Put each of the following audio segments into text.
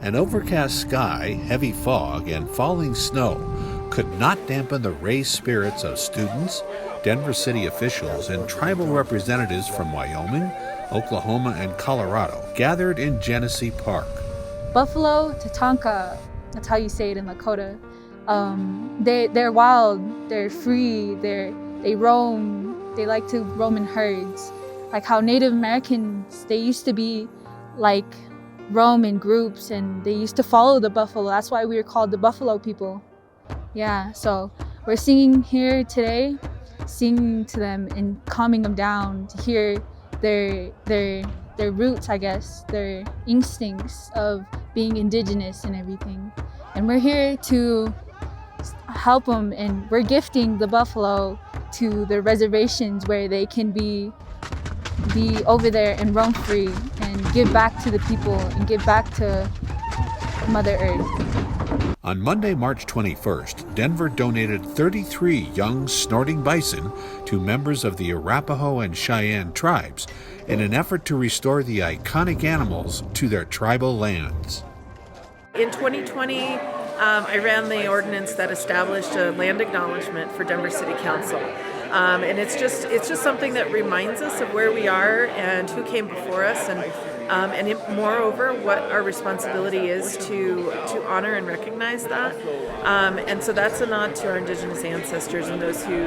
An overcast sky, heavy fog, and falling snow could not dampen the raised spirits of students, Denver city officials, and tribal representatives from Wyoming, Oklahoma, and Colorado gathered in Genesee Park. Buffalo Tatanka, that's how you say it in Lakota. They're wild, they're free, they roam, they like to roam in herds. Like how Native Americans, they used to be like roam in groups and they used to follow the buffalo. That's why we were called the Buffalo people. Yeah, so we're singing here today, singing to them and calming them down to hear their roots, I guess, their instincts of being indigenous and everything. And we're here to help them, and we're gifting the buffalo to the reservations where they can be over there and roam free and give back to the people and give back to Mother Earth. On Monday, March 21st, Denver donated 33 young snorting bison to members of the Arapaho and Cheyenne tribes in an effort to restore the iconic animals to their tribal lands. In 2020, I ran the ordinance that established a land acknowledgement for Denver City Council. And it's just something that reminds us of where we are and who came before us, and moreover, what our responsibility is to honor and recognize that. And so that's a nod to our Indigenous ancestors and those who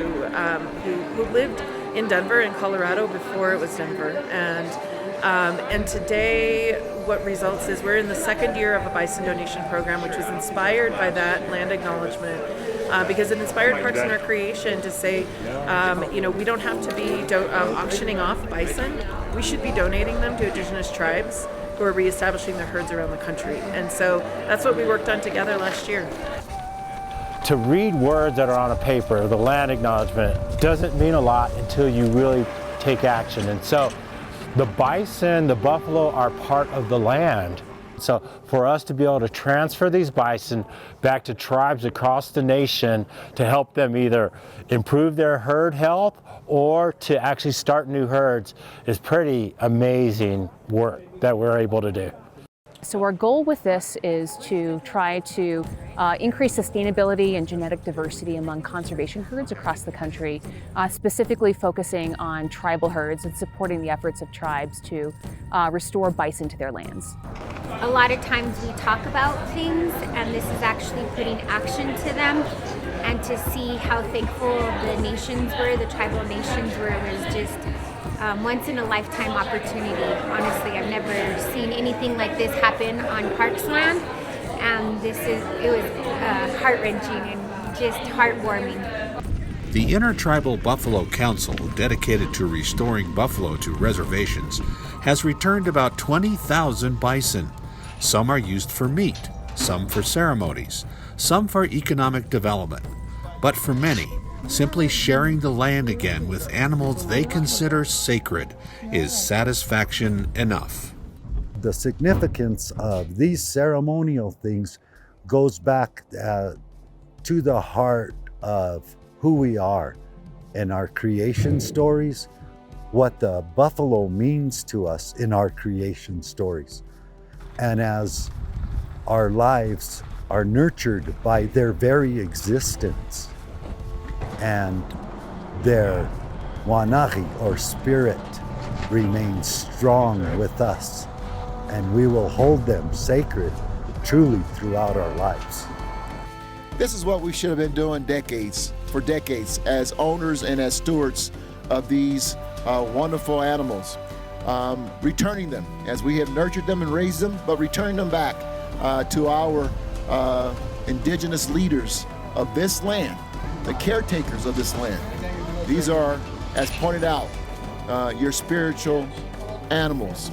lived in Denver and Colorado before it was Denver. And today, what results is we're in the second year of a bison donation program, which was inspired by that land acknowledgement. Because it inspired Parks and Recreation to say, we don't have to be auctioning off bison. We should be donating them to Indigenous tribes who are reestablishing their herds around the country. And so that's what we worked on together last year. To read words that are on a paper, the land acknowledgement, doesn't mean a lot until you really take action. And so the bison, the buffalo are part of the land. So for us to be able to transfer these bison back to tribes across the nation to help them either improve their herd health or to actually start new herds is pretty amazing work that we're able to do. So our goal with this is to try to increase sustainability and genetic diversity among conservation herds across the country, specifically focusing on tribal herds and supporting the efforts of tribes to restore bison to their lands. A lot of times we talk about things, and this is actually putting action to them, and to see how thankful the nations were, the tribal nations were, was just once in a lifetime opportunity. Honestly, I've never seen anything like this happen on Parks land, and it was heart-wrenching and just heartwarming. The Intertribal Buffalo Council, dedicated to restoring buffalo to reservations, has returned about 20,000 bison. Some are used for meat, some for ceremonies, some for economic development. But for many, simply sharing the land again with animals they consider sacred is satisfaction enough. The significance of these ceremonial things goes back to the heart of who we are and our creation stories, what the buffalo means to us in our creation stories. And as our lives are nurtured by their very existence, and their wanahi, or spirit, remains strong with us, and we will hold them sacred truly throughout our lives. This is what we should have been doing for decades, as owners and as stewards of these wonderful animals. Returning them as we have nurtured them and raised them, but returning them back to our indigenous leaders of this land, the caretakers of this land. These are, as pointed out, your spiritual animals.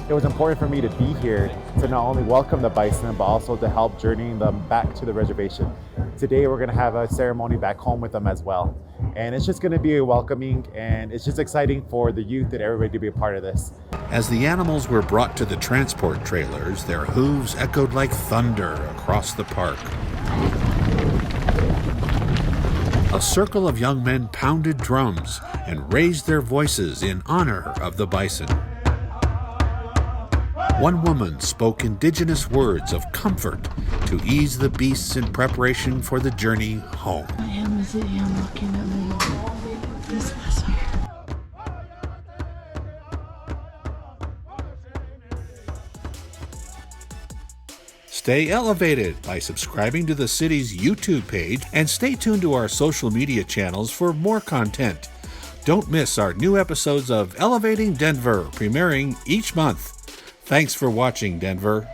It was important for me to be here to not only welcome the bison, but also to help journeying them back to the reservation. Today we're going to have a ceremony back home with them as well. And it's just going to be a welcoming, and it's just exciting for the youth and everybody to be a part of this. As the animals were brought to the transport trailers, their hooves echoed like thunder across the park. A circle of young men pounded drums and raised their voices in honor of the bison. One woman spoke indigenous words of comfort to ease the beasts in preparation for the journey home. Stay elevated by subscribing to the city's YouTube page and stay tuned to our social media channels for more content. Don't miss our new episodes of Elevating Denver, premiering each month. Thanks for watching, Denver.